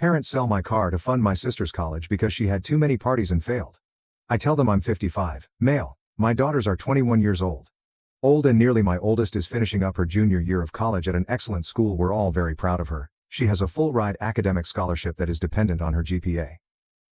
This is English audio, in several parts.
Parents sell my car to fund my sister's college because she had too many parties and failed. I tell them I'm 55, male. My daughters are 21 years old. And nearly my oldest is finishing up her junior year of college at an excellent school. We're all very proud of her. She has a full-ride academic scholarship that is dependent on her GPA.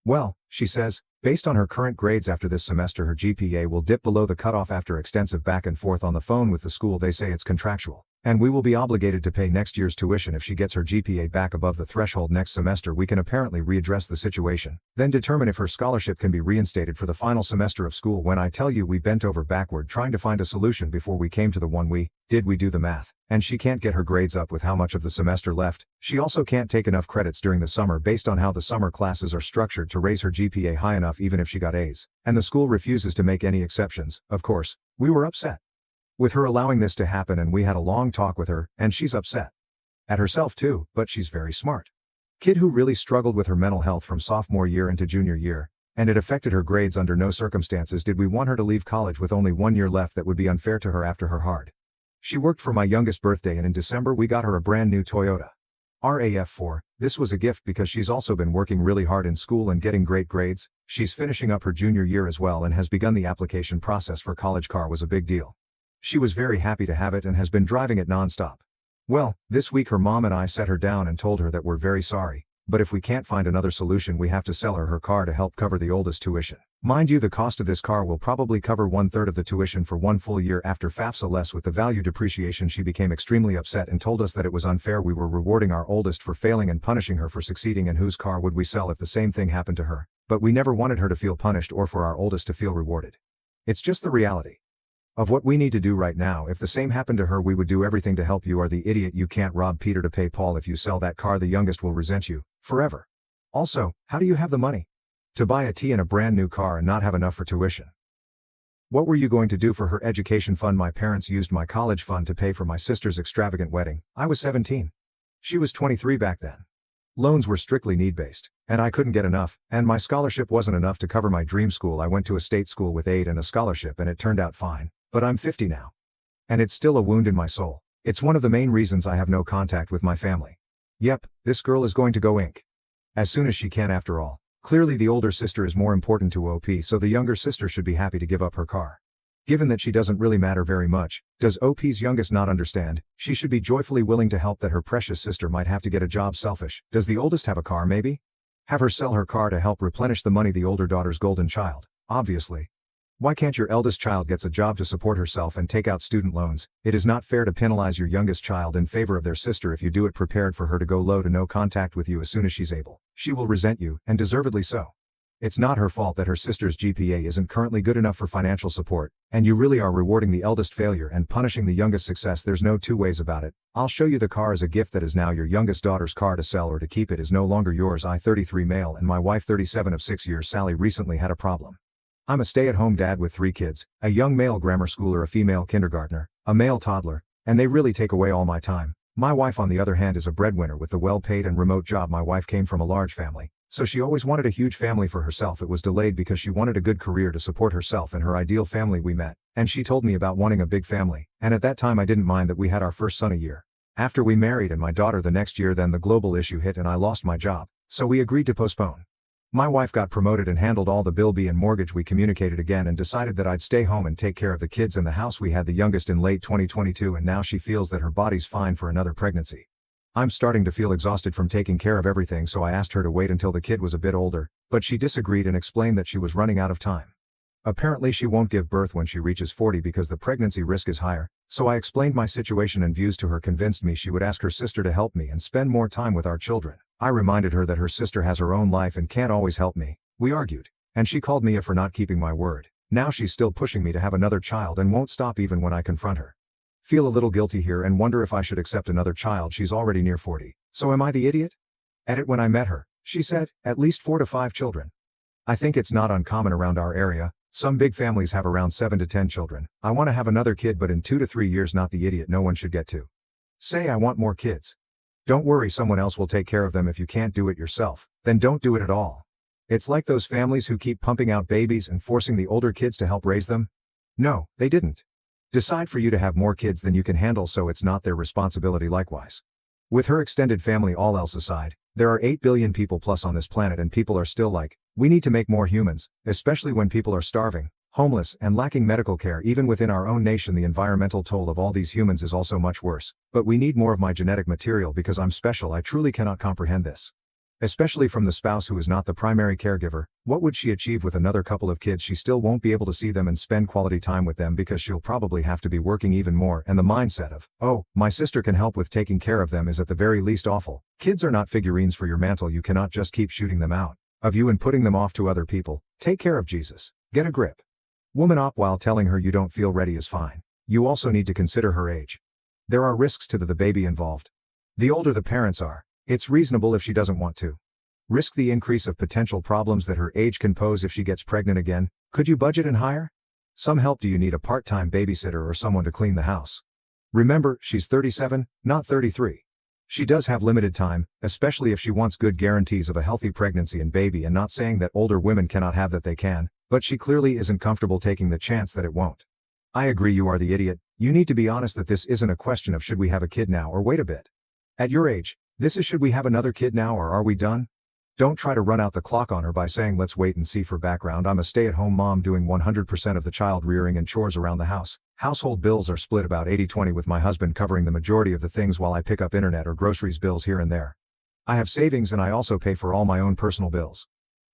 Well, she says, based on her current grades after this semester her GPA will dip below the cutoff. After extensive back and forth on the phone with the school, they say it's contractual, and we will be obligated to pay next year's tuition. If she gets her GPA back above the threshold next semester, we can apparently readdress the situation, then determine if her scholarship can be reinstated for the final semester of school. When I tell you we bent over backward trying to find a solution before we came to the one we do the math, and she can't get her grades up with how much of the semester left. She also can't take enough credits during the summer based on how the summer classes are structured to raise her GPA high enough even if she got A's, and the school refuses to make any exceptions. Of course, we were upset with her allowing this to happen, and we had a long talk with her, and she's upset at herself too, but she's very smart kid who really struggled with her mental health from sophomore year into junior year, and it affected her grades. Under no circumstances did we want her to leave college with only 1 year left. That would be unfair to her after her hard. She worked for my youngest birthday, and in December we got her a brand new Toyota RAV4. This was a gift because she's also been working really hard in school and getting great grades. She's finishing up her junior year as well and has begun the application process for college. Car was a big deal. She was very happy to have it and has been driving it non-stop. Well, this week her mom and I sat her down and told her that we're very sorry, but if we can't find another solution we have to sell her car to help cover the oldest tuition. Mind you, the cost of this car will probably cover 1/3 of the tuition for 1 full year after FAFSA, less with the value depreciation. She became extremely upset and told us that it was unfair. We were rewarding our oldest for failing and punishing her for succeeding, and whose car would we sell if the same thing happened to her? But we never wanted her to feel punished or for our oldest to feel rewarded. It's just the reality of what we need to do right now. If the same happened to her, we would do everything to help. You are the idiot. You can't rob Peter to pay Paul. If you sell that car, the youngest will resent you forever. Also, how do you have the money to buy a tea and a brand new car and not have enough for tuition? What were you going to do for her education fund? My parents used my college fund to pay for my sister's extravagant wedding. I was 17. She was 23 back then. Loans were strictly need-based, and I couldn't get enough, and my scholarship wasn't enough to cover my dream school. I went to a state school with aid and a scholarship, and it turned out fine. But I'm 50 now. And it's still a wound in my soul. It's one of the main reasons I have no contact with my family. Yep, this girl is going to go Inc. as soon as she can. After all, clearly the older sister is more important to OP, so the younger sister should be happy to give up her car. Given that she doesn't really matter very much, does OP's youngest not understand? She should be joyfully willing to help that her precious sister might have to get a job. Selfish. Does the oldest have a car? Maybe? Have her sell her car to help replenish the money. The older daughter's golden child, obviously. Why can't your eldest child gets a job to support herself and take out student loans? It is not fair to penalize your youngest child in favor of their sister. If you do it prepared for her to go low to no contact with you as soon as she's able, she will resent you, and deservedly so. It's not her fault that her sister's GPA isn't currently good enough for financial support, and you really are rewarding the eldest failure and punishing the youngest success. There's no two ways about it. I'll show you the car as a gift that is now your youngest daughter's car. To sell or to keep it is no longer yours. I, 33 male, and my wife, 37 of 6 years. Sally recently had a problem. I'm a stay-at-home dad with 3 kids, a young male grammar schooler, a female kindergartner, a male toddler, and they really take away all my time. My wife, on the other hand, is a breadwinner with a well-paid and remote job. My wife came from a large family, so she always wanted a huge family for herself. It was delayed because she wanted a good career to support herself and her ideal family. We met, and she told me about wanting a big family, and at that time I didn't mind that we had our first son a year after we married and my daughter the next year. Then the global issue hit and I lost my job, so we agreed to postpone. My wife got promoted and handled all the bill and mortgage. We communicated again and decided that I'd stay home and take care of the kids in the house. We had the youngest in late 2022, and now she feels that her body's fine for another pregnancy. I'm starting to feel exhausted from taking care of everything, so I asked her to wait until the kid was a bit older, but she disagreed and explained that she was running out of time. Apparently she won't give birth when she reaches 40 because the pregnancy risk is higher, so I explained my situation and views to her, convinced me she would ask her sister to help me and spend more time with our children. I reminded her that her sister has her own life and can't always help me. We argued, and she called me a for not keeping my word. Now she's still pushing me to have another child and won't stop even when I confront her. Feel a little guilty here and wonder if I should accept another child. She's already near 40, so am I the idiot? When I met her, she said, at least 4 to 5 children. I think it's not uncommon around our area. Some big families have around 7 to 10 children. I want to have another kid, but in 2 to 3 years. Not the idiot no one should get to. Say I want more kids. Don't worry, someone else will take care of them. If you can't do it yourself, then don't do it at all. It's like those families who keep pumping out babies and forcing the older kids to help raise them. No, they didn't decide for you to have more kids than you can handle, so it's not their responsibility. Likewise with her extended family. All else aside, There are 8 billion people plus on this planet and people are still like, we need to make more humans, especially when people are starving, homeless, and lacking medical care. Even within our own nation, the environmental toll of all these humans is also much worse. But we need more of my genetic material because I'm special. I truly cannot comprehend this. Especially from the spouse who is not the primary caregiver. What would she achieve with another couple of kids? She still won't be able to see them and spend quality time with them because she'll probably have to be working even more, and the mindset of, oh, my sister can help with taking care of them is at the very least awful. Kids are not figurines for your mantle. You cannot just keep shooting them out of you and putting them off to other people. Take care of Jesus. Get a grip. Woman op while telling her you don't feel ready is fine. You also need to consider her age. There are risks to the baby involved. The older the parents are, it's reasonable if she doesn't want to risk the increase of potential problems that her age can pose if she gets pregnant again. Could you budget and hire some help? Do you need a part-time babysitter or someone to clean the house? Remember, she's 37, not 33. She does have limited time, especially if she wants good guarantees of a healthy pregnancy and baby, and not saying that older women cannot have that, they can, but she clearly isn't comfortable taking the chance that it won't. I agree, you are the idiot. You need to be honest that this isn't a question of should we have a kid now or wait a bit. At your age, this is should we have another kid now or are we done? Don't try to run out the clock on her by saying let's wait and see. For background, I'm a stay-at-home mom doing 100% of the child rearing and chores around the house. Household bills are split about 80-20 with my husband covering the majority of the things while I pick up internet or groceries bills here and there. I have savings and I also pay for all my own personal bills,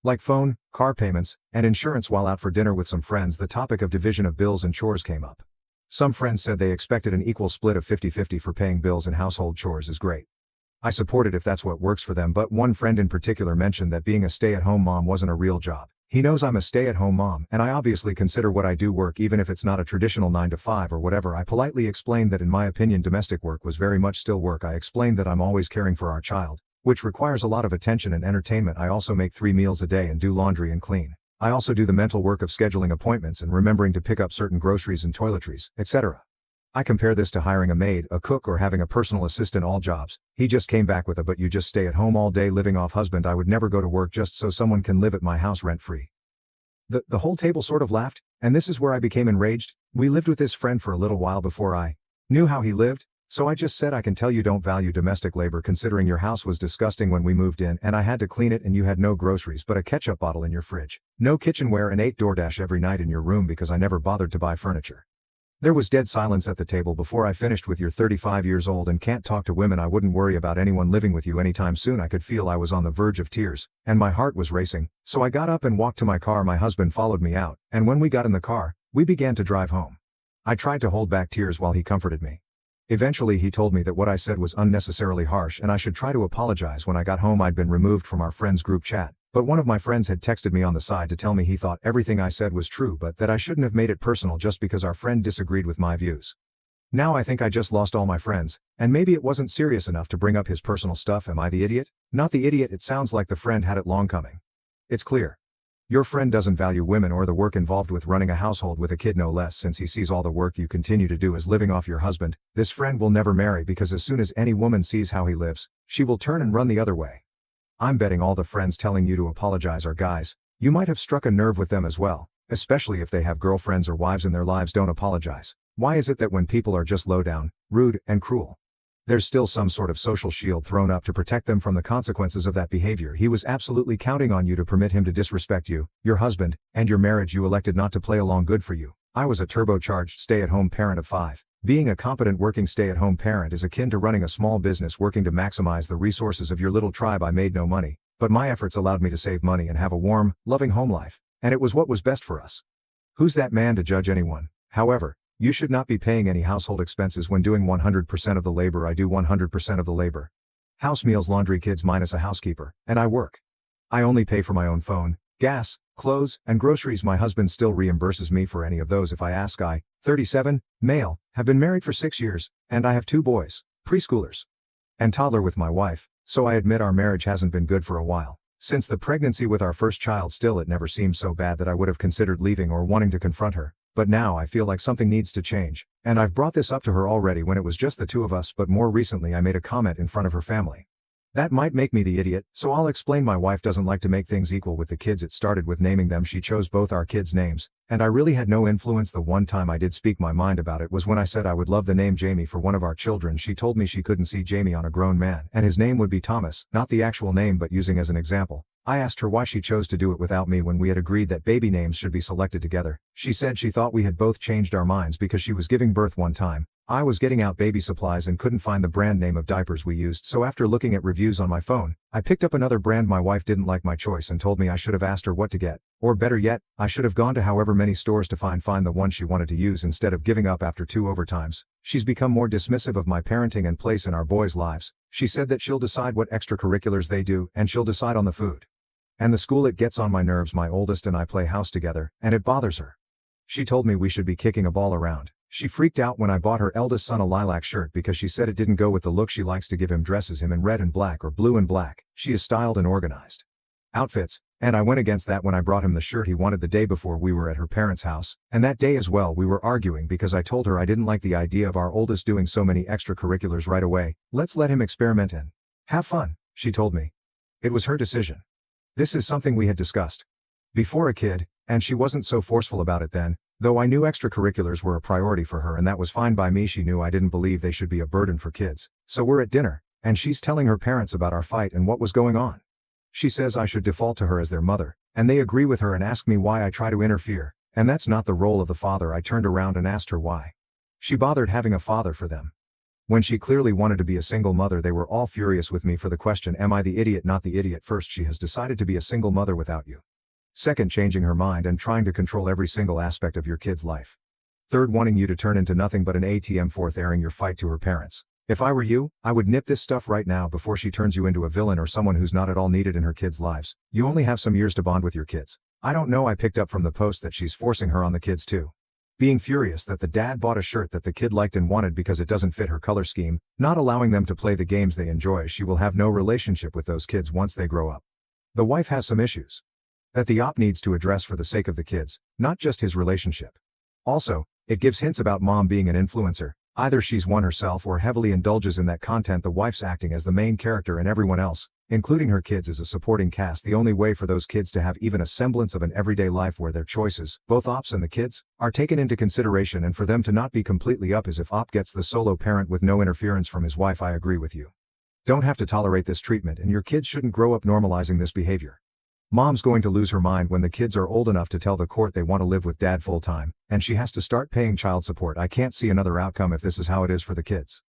like phone, car payments, and insurance. While out for dinner with some friends, the topic of division of bills and chores came up. Some friends said they expected an equal split of 50-50 for paying bills and household chores is great. I support it if that's what works for them, but one friend in particular mentioned that being a stay-at-home mom wasn't a real job. He knows I'm a stay-at-home mom, and I obviously consider what I do work even if it's not a traditional 9 to 5 or whatever. I politely explained that in my opinion domestic work was very much still work. I explained that I'm always caring for our child, which requires a lot of attention and entertainment. I also make 3 meals a day and do laundry and clean. I also do the mental work of scheduling appointments and remembering to pick up certain groceries and toiletries, etc. I compare this to hiring a maid, a cook, or having a personal assistant. All jobs. He just came back with a but you just stay at home all day living off husband. I would never go to work just so someone can live at my house rent free. The whole table sort of laughed, and this is where I became enraged. We lived with this friend for a little while before I knew how he lived, so I just said, I can tell you don't value domestic labor considering your house was disgusting when we moved in and I had to clean it, and you had no groceries but a ketchup bottle in your fridge, no kitchenware, and ate DoorDash every night in your room because I never bothered to buy furniture. There was dead silence at the table before I finished with you're 35 years old and can't talk to women. I wouldn't worry about anyone living with you anytime soon. I could feel I was on the verge of tears, and my heart was racing, so I got up and walked to my car. My husband followed me out, and when we got in the car, we began to drive home. I tried to hold back tears while he comforted me. Eventually he told me that what I said was unnecessarily harsh and I should try to apologize. When I got home, I'd been removed from our friends group chat, but one of my friends had texted me on the side to tell me he thought everything I said was true but that I shouldn't have made it personal just because our friend disagreed with my views. Now I think I just lost all my friends, and maybe it wasn't serious enough to bring up his personal stuff. Am I the idiot? Not the idiot. It sounds like the friend had it long coming. It's clear. Your friend doesn't value women or the work involved with running a household with a kid, no less, since he sees all the work you continue to do as living off your husband. This friend will never marry because as soon as any woman sees how he lives, she will turn and run the other way. I'm betting all the friends telling you to apologize are guys. You might have struck a nerve with them as well, especially if they have girlfriends or wives in their lives. Don't apologize. Why is it that when people are just low down, rude, and cruel, there's still some sort of social shield thrown up to protect them from the consequences of that behavior? He was absolutely counting on you to permit him to disrespect you, your husband, and your marriage. You elected not to play along. Good for you. I was a turbocharged stay-at-home parent of 5. Being a competent working stay-at-home parent is akin to running a small business working to maximize the resources of your little tribe. I made no money, but my efforts allowed me to save money and have a warm, loving home life, and it was what was best for us. Who's that man to judge anyone? However, you should not be paying any household expenses when doing 100% of the labor. I do 100% of the labor. House meals, laundry, kids minus a housekeeper, and I work. I only pay for my own phone, gas, clothes, and groceries. My husband still reimburses me for any of those if I ask. I, 37, male, have been married for 6 years, and I have 2 boys, preschoolers, and toddler with my wife, so I admit our marriage hasn't been good for a while. Since the pregnancy with our first child, still it never seemed so bad that I would have considered leaving or wanting to confront her. But now I feel like something needs to change, and I've brought this up to her already when it was just the 2 of us, but more recently I made a comment in front of her family. That might make me the idiot, so I'll explain. My wife doesn't like to make things equal with the kids. It started with naming them. She chose both our kids' names, and I really had no influence. The one time I did speak my mind about it was when I said I would love the name Jamie for one of our children. She told me she couldn't see Jamie on a grown man, and his name would be Thomas, not the actual name but using as an example. I asked her why she chose to do it without me when we had agreed that baby names should be selected together. She said she thought we had both changed our minds because she was giving birth one time. I was getting out baby supplies and couldn't find the brand name of diapers we used, so after looking at reviews on my phone, I picked up another brand. My wife didn't like my choice and told me I should have asked her what to get, or better yet, I should have gone to however many stores to find the one she wanted to use instead of giving up after 2 overtimes. She's become more dismissive of my parenting and place in our boys' lives. She said that she'll decide what extracurriculars they do and she'll decide on the food and the school. It gets on my nerves. My oldest and I play house together, and it bothers her. She told me we should be kicking a ball around. She freaked out when I bought her eldest son a lilac shirt because she said it didn't go with the look she likes to give him. Dresses him in red and black or blue and black. She is styled and organized outfits, and I went against that when I brought him the shirt he wanted the day before we were at her parents' house, and that day as well we were arguing because I told her I didn't like the idea of our oldest doing so many extracurriculars right away. Let's let him experiment and have fun, she told me. It was her decision. This is something we had discussed before a kid, and she wasn't so forceful about it then, though I knew extracurriculars were a priority for her and that was fine by me. She knew I didn't believe they should be a burden for kids. So we're at dinner, and she's telling her parents about our fight and what was going on. She says I should default to her as their mother, and they agree with her and ask me why I try to interfere, and that's not the role of the father. I turned around and asked her why she bothered having a father for them when she clearly wanted to be a single mother. They were all furious with me for the question, am I the idiot? Not the idiot. First, she has decided to be a single mother without you. Second, changing her mind and trying to control every single aspect of your kid's life. Third, wanting you to turn into nothing but an ATM. Fourth, airing your fight to her parents. If I were you, I would nip this stuff right now before she turns you into a villain or someone who's not at all needed in her kids' lives. You only have some years to bond with your kids. I don't know. I picked up from the post that she's forcing her on the kids too. Being furious that the dad bought a shirt that the kid liked and wanted because it doesn't fit her color scheme, not allowing them to play the games they enjoy. She will have no relationship with those kids once they grow up. The wife has some issues that the op needs to address for the sake of the kids, not just his relationship. Also, it gives hints about mom being an influencer. Either she's one herself or heavily indulges in that content. The wife's acting as the main character and everyone else, including her kids, is a supporting cast. The only way for those kids to have even a semblance of an everyday life where their choices, both ops and the kids, are taken into consideration and for them to not be completely up is if op gets the solo parent with no interference from his wife. I agree with you. Don't have to tolerate this treatment, and your kids shouldn't grow up normalizing this behavior. Mom's going to lose her mind when the kids are old enough to tell the court they want to live with dad full time, and she has to start paying child support. I can't see another outcome if this is how it is for the kids.